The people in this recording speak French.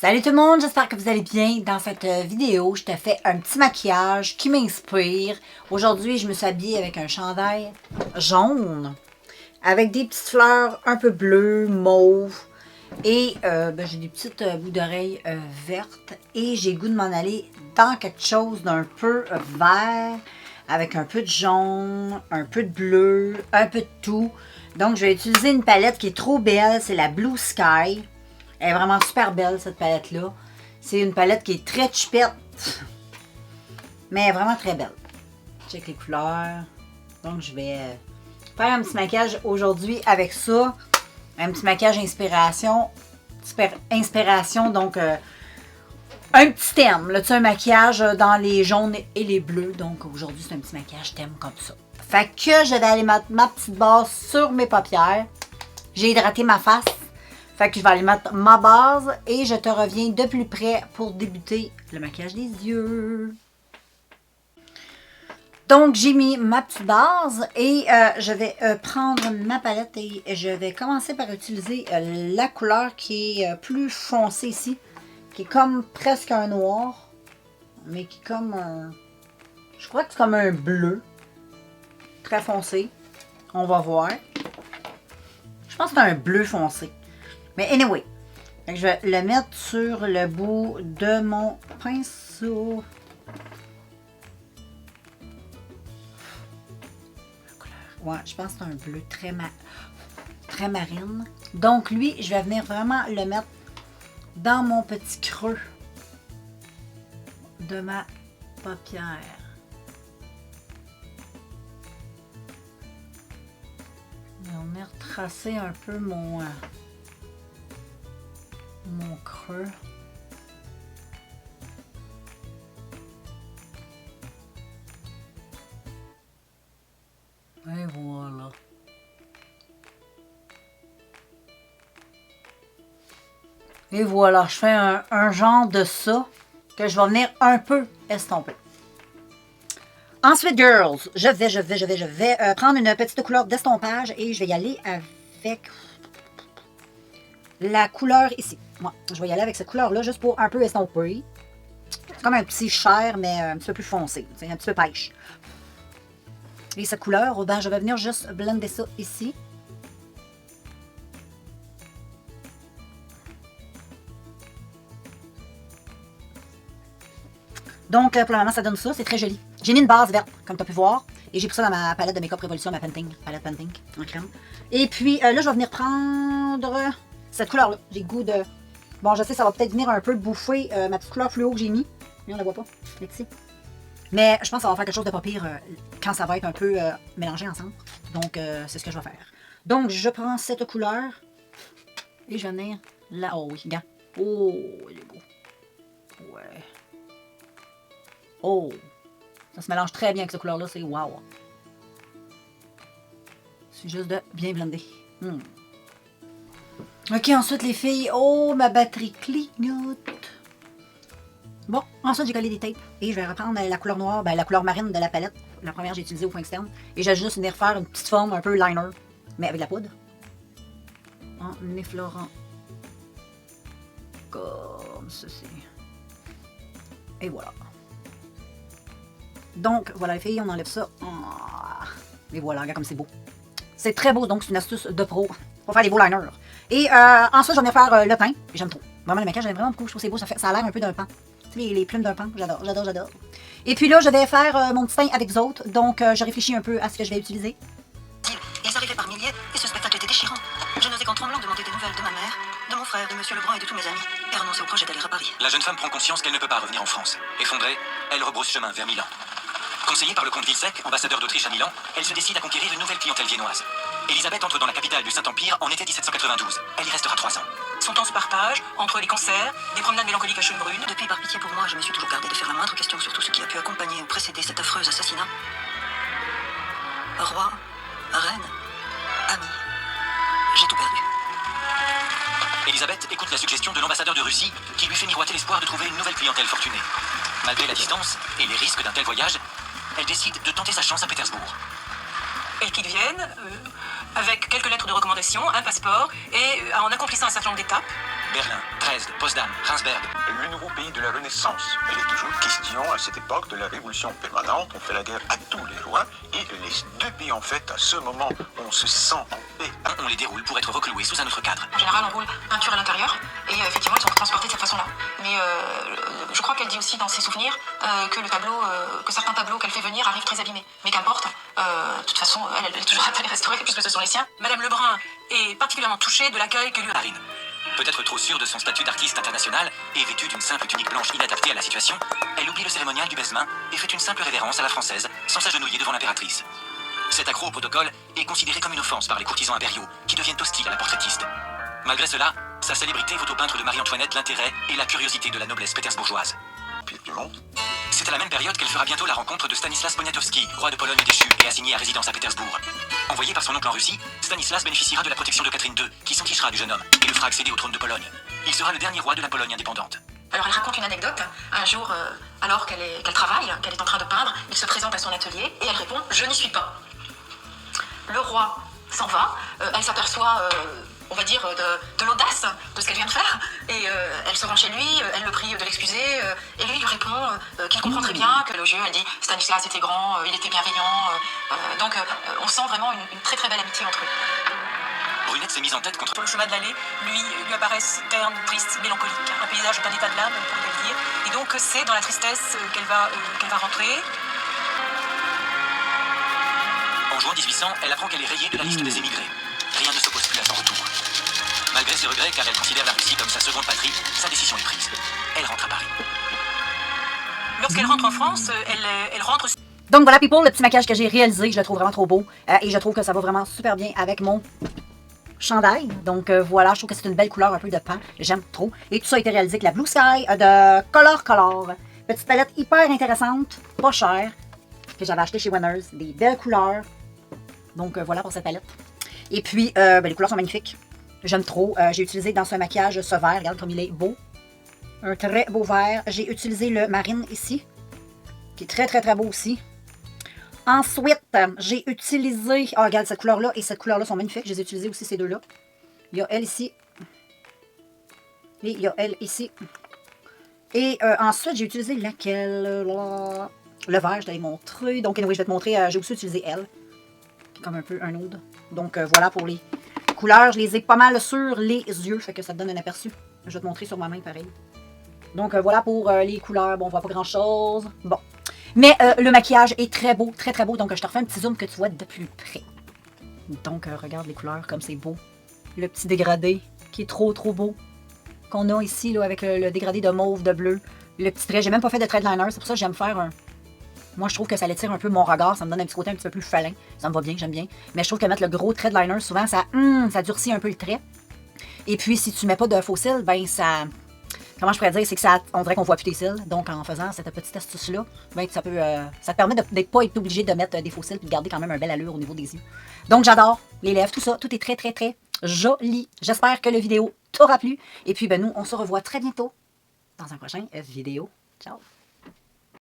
Salut tout le monde, j'espère que vous allez bien. Dans cette vidéo, je te fais un petit maquillage qui m'inspire. Aujourd'hui, je me suis habillée avec un chandail jaune, avec des petites fleurs un peu bleues, mauves. Et j'ai des petites bouts d'oreilles vertes. Et j'ai le goût de m'en aller dans quelque chose d'un peu vert, avec un peu de jaune, un peu de bleu, un peu de tout. Donc, je vais utiliser une palette qui est trop belle, c'est la Blue Sky. Elle est vraiment super belle, cette palette-là. C'est une palette qui est très chupette, mais elle est vraiment très belle. Check les couleurs. Donc, je vais faire un petit maquillage aujourd'hui avec ça. Un petit maquillage inspiration. Donc, un petit thème. Là, tu sais, un maquillage dans les jaunes et les bleus. Donc, aujourd'hui, c'est un petit maquillage thème comme ça. Fait que je vais aller mettre ma petite base sur mes paupières. J'ai hydraté ma face. Fait que je vais aller mettre ma base et je te reviens de plus près pour débuter le maquillage des yeux. Donc, j'ai mis ma petite base et je vais prendre ma palette et je vais commencer par utiliser la couleur qui est plus foncée ici, qui est comme presque un noir, mais qui est comme un... Je crois que c'est comme un bleu, très foncé. On va voir. Je pense que c'est un bleu foncé. Mais anyway, je vais le mettre sur le bout de mon pinceau. Ouais, je pense que c'est un bleu très marine. Donc lui, je vais venir vraiment le mettre dans mon petit creux de ma paupière. Je vais venir tracer un peu mon creux. Et voilà. Et voilà, je fais un genre de ça que je vais venir un peu estomper. Ensuite, girls, je vais prendre une petite couleur d'estompage et je vais y aller avec la couleur ici. Moi, je vais y aller avec cette couleur-là juste pour un peu estomper. C'est comme un petit chair, mais un petit peu plus foncé. C'est un petit peu pêche. Et cette couleur, ben, je vais venir juste blender ça ici. Donc, pour le moment, ça donne ça. C'est très joli. J'ai mis une base verte, comme tu as pu voir. Et j'ai pris ça dans ma palette de Make-up Révolution, ma palette Painting en crème. Et puis, là, je vais venir prendre cette couleur-là. J'ai le goût de... Bon, je sais, ça va peut-être venir un peu bouffer ma petite couleur fluo que j'ai mis. Mais on la voit pas. Elle est ici. Mais je pense que ça va faire quelque chose de pas pire quand ça va être un peu mélangé ensemble. Donc, c'est ce que je vais faire. Donc, je prends cette couleur et je vais venir là. Oh oui, regarde. Oh, il est beau. Ouais. Oh, ça se mélange très bien avec cette couleur-là. C'est wow. C'est juste de bien blender. Ok, ensuite les filles. Oh, ma batterie clignote. Bon, ensuite j'ai collé des tapes et je vais reprendre la couleur noire, ben, la couleur marine de la palette. La première j'ai utilisée au fond externe. Et je vais juste venir faire une petite forme un peu liner, mais avec de la poudre. En effleurant. Comme ceci. Et voilà. Donc, voilà les filles, on enlève ça. Et voilà, regarde comme c'est beau. C'est très beau, donc c'est une astuce de pro pour faire les beaux liners. Et ensuite, je vais venir faire le teint. J'aime trop. Vraiment, le maquillage, j'aime vraiment beaucoup. Je trouve que c'est beau. Ça a l'air un peu d'un pan. Tu sais, les plumes d'un pan. J'adore. Et puis là, je vais faire mon petit teint avec vous autres. Donc, je réfléchis un peu à ce que je vais utiliser. Ils arrivaient par milliers et ce spectacle était déchirant. Je n'osais qu'en tremblant demander des nouvelles de ma mère, de mon frère, de Monsieur Lebrun et de tous mes amis, et renoncer au projet d'aller à Paris. La jeune femme prend conscience qu'elle ne peut pas revenir en France. Effondrée, elle rebrousse chemin vers Milan. Conseillée par le comte Wilczek, ambassadeur d'Autriche à Milan, elle se décide à conquérir une nouvelle clientèle viennoise. Elisabeth entre dans la capitale du Saint-Empire en été 1792. Elle y restera 3 ans. Son temps se partage entre les concerts, des promenades mélancoliques à Schönbrunn. Depuis, par pitié pour moi, je me suis toujours gardé de faire la moindre question sur tout ce qui a pu accompagner ou précéder cet affreux assassinat. Roi, reine, ami, j'ai tout perdu. Elisabeth écoute la suggestion de l'ambassadeur de Russie qui lui fait miroiter l'espoir de trouver une nouvelle clientèle fortunée. Malgré la distance et les risques d'un tel voyage, elle décide de tenter sa chance à Pétersbourg. Elle quitte Vienne avec quelques lettres de recommandation, un passeport et en accomplissant un certain nombre d'étapes, Berlin, Dresde, Potsdam, Reinsberg. Le nouveau pays de la Renaissance. Il est toujours question à cette époque de la révolution permanente. On fait la guerre à tous les rois et les deux pays en fait, à ce moment, on se sent en paix. On les déroule pour être recloués sous un autre cadre. En général, on roule peinture à l'intérieur et effectivement, ils sont transportés de cette façon-là. Mais je crois qu'elle dit aussi dans ses souvenirs que le tableau, que certains tableaux qu'elle fait venir arrivent très abîmés. Mais qu'importe, de toute façon, elle est toujours à les restaurer puisque ce sont les siens. Madame Lebrun est particulièrement touchée de l'accueil que lui a Marine, peut-être trop sûre de son statut d'artiste international et vêtue d'une simple tunique blanche inadaptée à la situation, elle oublie le cérémonial du baise-main et fait une simple révérence à la française sans s'agenouiller devant l'impératrice. Cet accro au protocole est considéré comme une offense par les courtisans impériaux qui deviennent hostiles à la portraitiste. Malgré cela, sa célébrité vaut au peintre de Marie-Antoinette l'intérêt et la curiosité de la noblesse pétersbourgeoise. Puis du monde. C'est à la même période qu'elle fera bientôt la rencontre de Stanislas Poniatowski, roi de Pologne déchu et assigné à résidence à Pétersbourg. Envoyé par son oncle en Russie, Stanislas bénéficiera de la protection de Catherine II, qui s'entichera du jeune homme et le fera accéder au trône de Pologne. Il sera le dernier roi de la Pologne indépendante. Alors elle raconte une anecdote. Un jour, alors qu'elle travaille, qu'elle est en train de peindre, il se présente à son atelier et elle répond « Je n'y suis pas ». Le roi s'en va, elle s'aperçoit, on va dire, de l'audace de ce qu'elle vient de faire et elle se rend chez lui, elle le prie de l'excuser et lui répond qu'il comprend très bien que l'élogieux, elle dit « Stanislas était grand, il était bienveillant ». Donc on sent vraiment une très très belle amitié entre eux. Brunette s'est mise en tête contre Sur le chemin de l'allée, lui apparaissent terne, triste, mélancolique. Un paysage d'un état de l'âme, on pourrait le dire. Et donc c'est dans la tristesse qu'elle va rentrer. En juin 1800, elle apprend qu'elle est rayée de la liste des émigrés. Rien ne s'oppose plus à son retour. Malgré ses regrets, car elle considère la Russie comme sa seconde patrie, sa décision est prise. Elle rentre à Paris. Lorsqu'elle rentre en France, elle rentre... Donc voilà, people, le petit maquillage que j'ai réalisé, je le trouve vraiment trop beau. Et je trouve que ça va vraiment super bien avec mon chandail. Donc voilà, je trouve que c'est une belle couleur, un peu de pan. J'aime trop. Et tout ça a été réalisé avec la Blue Sky de Color. Petite palette hyper intéressante, pas chère, que j'avais acheté chez Winners. Des belles couleurs. Donc voilà pour cette palette. Et puis, les couleurs sont magnifiques. J'aime trop. J'ai utilisé dans ce maquillage ce vert. Regarde comme il est beau. Un très beau vert. J'ai utilisé le marine ici, qui est très très très beau aussi. Ensuite, j'ai utilisé... Ah, regarde, cette couleur-là et cette couleur-là sont magnifiques. Je les ai utilisées aussi, ces deux-là. Il y a elle ici. Et il y a elle ici. Et ensuite, j'ai utilisé laquelle? Le vert, je t'allais montrer. Donc, anyway, je vais te montrer. J'ai aussi utilisé elle. Comme un peu un oud. Donc, voilà pour les couleurs. Je les ai pas mal sur les yeux. Fait que ça te donne un aperçu. Je vais te montrer sur ma main, pareil. Donc, voilà pour les couleurs. Bon, on voit pas grand-chose. Bon. Mais le maquillage est très beau, très très beau. Donc, je te refais un petit zoom que tu vois de plus près. Donc, regarde les couleurs comme c'est beau. Le petit dégradé qui est trop trop beau. Qu'on a ici là, avec le dégradé de mauve, de bleu. Le petit trait. J'ai même pas fait de trait de liner. C'est pour ça que j'aime faire un... Moi, je trouve que ça l'étire un peu mon regard. Ça me donne un petit côté un petit peu plus falin. Ça me va bien, j'aime bien. Mais je trouve que mettre le gros trait de liner, souvent, ça durcit un peu le trait. Et puis, si tu mets pas de faux cils, ben ça... Comment je pourrais dire, c'est que ça, on dirait qu'on voit plus tes cils. Donc, en faisant cette petite astuce-là, ben, ça te permet d'être pas être obligé de mettre des faux cils et de garder quand même un bel allure au niveau des yeux. Donc, j'adore les lèvres, tout ça. Tout est très, très, très joli. J'espère que la vidéo t'aura plu. Et puis, ben, nous, on se revoit très bientôt dans un prochain vidéo. Ciao!